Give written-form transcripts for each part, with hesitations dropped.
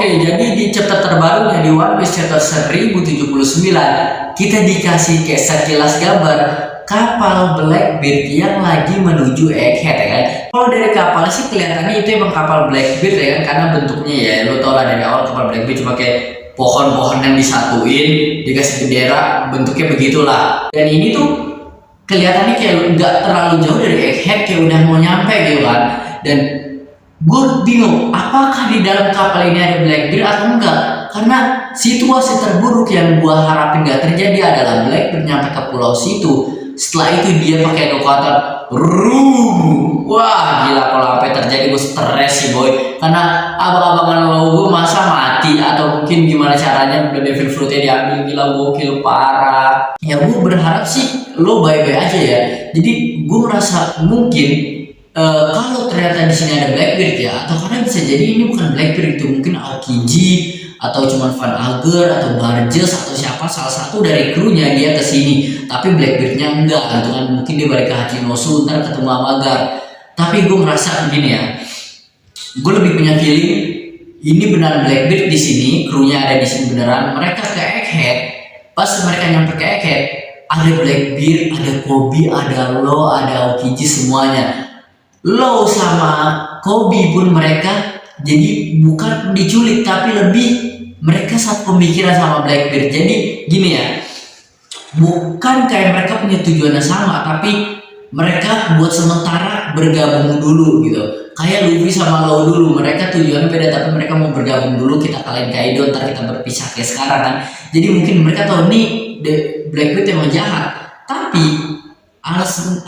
Oke, jadi di chapter terbarunya di One Piece chapter 1079 kita dikasih kayak sekilas gambar kapal Blackbeard yang lagi menuju Egghead ya kan. Kalau dari kapal sih kelihatannya itu emang kapal Blackbeard ya kan, karena bentuknya ya lo tau lah dari awal kapal Blackbeard cuma kayak pohon-pohon yang disatuin dikasih bendera, bentuknya begitulah. Dan ini tuh kelihatannya kayak nggak terlalu jauh dari Egghead, kayak udah mau nyampe gitu kan. Dan gue bingung apakah di dalam kapal ini ada Blackbeard atau enggak, karena situasi terburuk yang gue harapin gak terjadi adalah Blackbeard nyampe ke pulau situ. Setelah itu dia pakai evakuator, wah gila kalau sampai terjadi gue stres sih boy, karena abang-abangan lo gue masa mati atau mungkin gimana caranya Devil Fruitnya diambil, gila gokil parah. Ya gue berharap sih lo bye-bye aja ya. Jadi gue merasa mungkin kalau ternyata di sini ada Blackbeard ya, atau karena bisa jadi ini bukan Blackbeard, itu mungkin Aokiji atau cuma Van Ager atau Barges atau siapa salah satu dari krunya dia kesini, tapi Blackbeardnya enggak gitu kan, mungkin dia balik ke Hachinosu ntar ketemu sama Agar. Tapi gue merasa begini ya, gue lebih punya feeling ini benar Blackbeard di sini, krunya ada di sini beneran. Mereka ke Egghead, pas mereka nyampe ke Egghead ada Blackbeard, ada Koby, ada Law, ada Aokiji, semuanya. Law sama Koby pun mereka jadi bukan diculik tapi lebih mereka satu pemikiran sama Blackbeard. Jadi gini ya, bukan kayak mereka punya tujuan yang sama, tapi mereka buat sementara bergabung dulu gitu. Kayak Luffy sama Law dulu, mereka tujuannya beda tapi mereka mau bergabung dulu, kita kalahin Kaido ntar kita berpisah kayak sekarang kan. Jadi mungkin mereka tahu nih Blackbeard emang jahat, tapi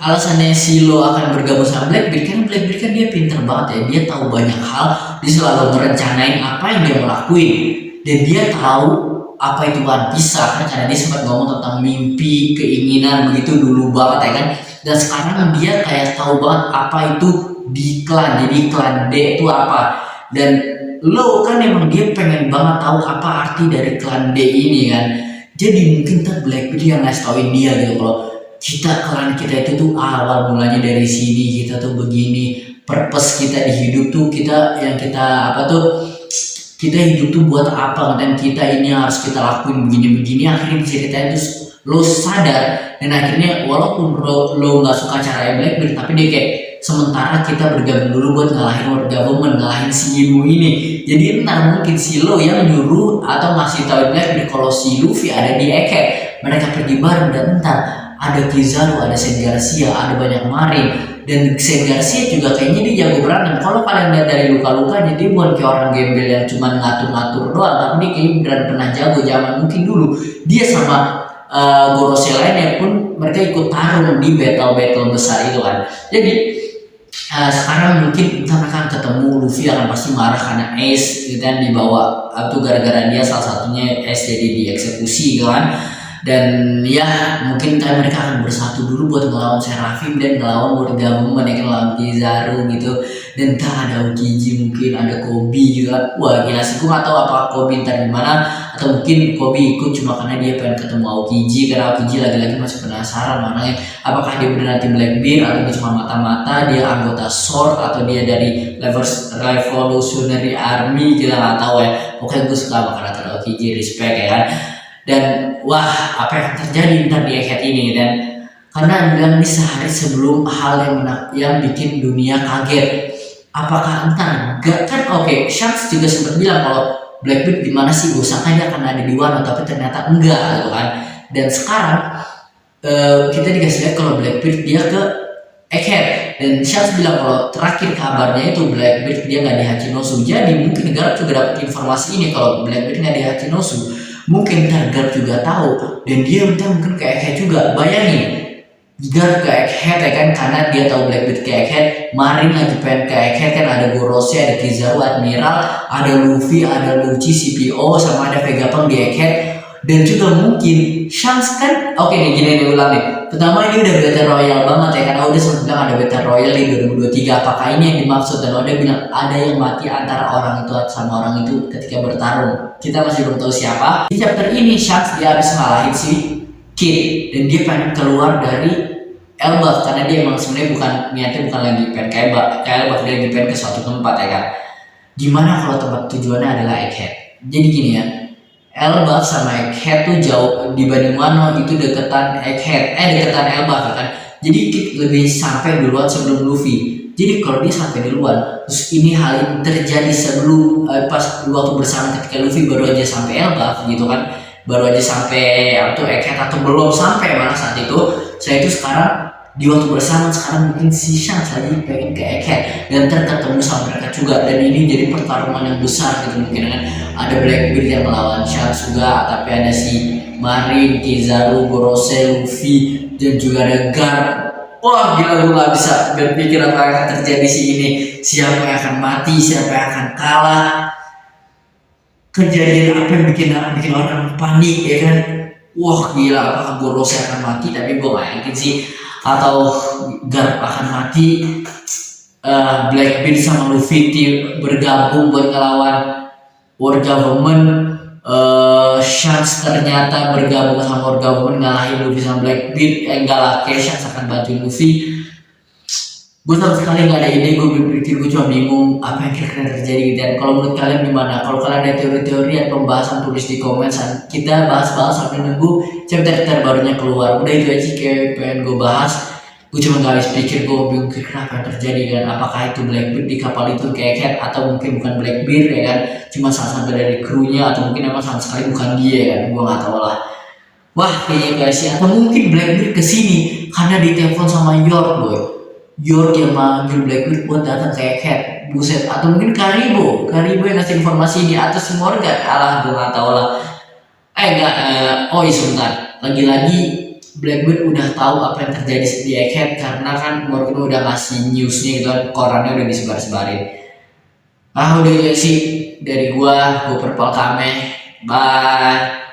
alasannya si Lo akan bergabung sama Blackbeard karena Blackbeard kan dia pinter banget ya, dia tahu banyak hal, dia selalu merencanain apa yang dia mau lakuin, dan dia tahu apa itu One Piece kan, karena dia sempat ngomong tentang mimpi, keinginan begitu dulu banget ya kan. Dan sekarang dia kayak tahu banget apa itu di klan, jadi klan D itu apa. Dan Lo kan emang dia pengen banget tahu apa arti dari klan D ini kan. Jadi mungkin ntar Blackbeard yang ngasih tauin dia gitu, kalau klan kita itu tuh awal mulanya dari sini, kita tuh begini, purpose kita di hidup tuh kita yang kita apa tuh, kita hidup tuh buat apa, dan kita ini harus kita lakuin begini-begini. Akhirnya bisa kita itu Lo sadar, dan akhirnya walaupun lo nggak suka cara Blackbeard, tapi dia kayak sementara kita bergabung dulu buat ngalahin world government, ngalahin si Imu ini. Jadi entar mungkin si Lo yang nyuruh atau ngasih tahu Blackbeard kalau si Luffy ada di Egghead. Mereka pergi bareng, dan entar ada Kizaru, ada Saint Garcia, ada banyak Marin. Dan Saint Garcia juga kayaknya dia jago berantem. Kalau kalian lihat dari luka-lukanya, dia bukan kayak orang gembel yang cuma ngatur-ngatur doang, tapi dia kayaknya beneran pernah jago zaman mungkin dulu. Dia sama Gorosei lainnya pun mereka ikut tarung di battle besar itu kan. Jadi sekarang mungkin kita akan ketemu Luffy akan pasti marah karena Ace gitu kan dibawa, itu gara-gara dia salah satunya Ace jadi dieksekusi gitu kan. Dan ya mungkin kan mereka akan bersatu dulu buat ngelawan Seraphim dan ngelawan world government, ya kan, ngelawan Kizaru gitu. Dan entah ada Aokiji, mungkin ada Koby juga. Wah gila sih, gue gak tau apa Koby ntar gimana, atau mungkin Koby ikut cuma karena dia pengen ketemu Aokiji, karena Aokiji lagi-lagi masih penasaran mananya apakah dia beneran tim Blackbeard atau dia cuma mata-mata dia anggota Sword atau dia dari Revolutionary Army, kita gak tahu ya. Pokoknya gue suka sama karakter Aokiji, respect ya kan. Dan wah apa yang terjadi ntar di Egghead ini, dan karena bilang ini sehari sebelum hal yang bikin dunia kaget. Apakah entar gak kan, oke, Shanks juga sempat bilang kalau Blackbeard di mana sih, gue sangka dia akan ada di Wano, tapi ternyata enggak gitu kan. Dan sekarang kita dikasih lihat kalau Blackbeard dia ke Egghead, dan Shanks bilang kalau terakhir kabarnya itu Blackbeard dia nggak di Hachinosu. Jadi mungkin negara juga dapat informasi ini kalau Blackbeard nggak di Hachinosu. Mungkin Garp juga tahu, dan dia mungkin ke Egghead juga. Bayangin Garp ke Egghead ya kan, karena dia tahu Blackbeard ke Egghead. Marin lagi pengen ke Egghead kan, ada Gorosei, ada Kizaru, Admiral, ada Luffy, ada Lucci, CPO, sama ada Vegapunk di Egghead. Dan juga mungkin Shanks kan, oke nih gini nih ulang nih. Pertama ini udah Battle Royale banget ya, karena udah sempat bilang ada Battle Royale di 2023. Apakah ini yang dimaksud? Dan udah bilang ada yang mati antara orang itu sama orang itu ketika bertarung. Kita masih belum tahu siapa. Di chapter ini Shanks dia habis ngalahin si Kid, dan dia pengen keluar dari Elbaf karena dia emang sebenarnya niatnya bukan lagi pengen ke Elbaf, dia lagi pengen ke suatu tempat ya kan. Gimana kalau tempat tujuannya adalah Egghead? Jadi gini ya, Elbaf sama Egghead tuh jauh dibanding Wano itu deketan Egghead, deketan Elbaf ya kan. Jadi Kid lebih sampai duluan sebelum Luffy. Jadi kalau dia sampai duluan, terus ini hal ini terjadi sebelum pas waktu bersama ketika Luffy baru aja sampai Elbaf gitu kan, baru aja sampai atau Egghead atau belum sampai malah saat itu, saya itu sekarang di waktu bersama sekarang mungkin si Shanks lagi pengen ke Egghead dan terketemu sama mereka juga, dan ini jadi pertarungan yang besar gitu mungkin kan, ada Blackbeard yang melawan Shanks juga, tapi ada si Marin, Kizaru, Gorosei, Luffy, dan juga ada Gar. Wah gila, gue gak bisa berpikir apa yang akan terjadi sih ini, siapa yang akan mati, siapa yang akan kalah, kejadian apa yang bikin orang panik ya kan. Wah gila, apakah Gorosei akan mati, tapi gue gak yakin sih, atau Garp akan mati. Blackbeard sama Luffy bergabung buat ngelawan World Government. Shanks ternyata bergabung sama World Government ngalahin Luffy sama Blackbeard. Enggak lah, kayak Shanks akan bantuin Luffy. Gue sama sekali nggak ada ide, gue berpikir, gue cuma bingung apa yang kira-kira terjadi gitu. Dan kalau menurut kalian gimana? Kalau kalian ada teori-teori atau pembahasan, tulis di komen. Kita bahas-bahas sampai nunggu chapter terbarunya keluar. Udah itu aja kayak pengen gue bahas. Gue cuma gak habis pikir, gue bingung kira-kira apa yang terjadi kan. Apakah itu Blackbeard di kapal itu kayak Cat, atau mungkin bukan Blackbeard ya kan, cuma salah satu dari krunya, atau mungkin emang sama sekali bukan dia kan. Gue nggak tahu lah. Wah kayaknya guys ya, atau mungkin Blackbeard kesini karena ditelepon sama York boy. York yang manggil Blackbeard buat datang kayak Cat, buset. Atau mungkin Karibo yang ngasih informasi ini, atau si Morgan. Alah gue nggak tahu lah. Enggak, oh iya sebentar, lagi-lagi Blackbeard udah tahu apa yang terjadi di Egghead karena kan Morgan udah ngasih newsnya gitu kan, korannya udah disebar-sebarin. Udah ya sih dari gua Purple Kame, bye.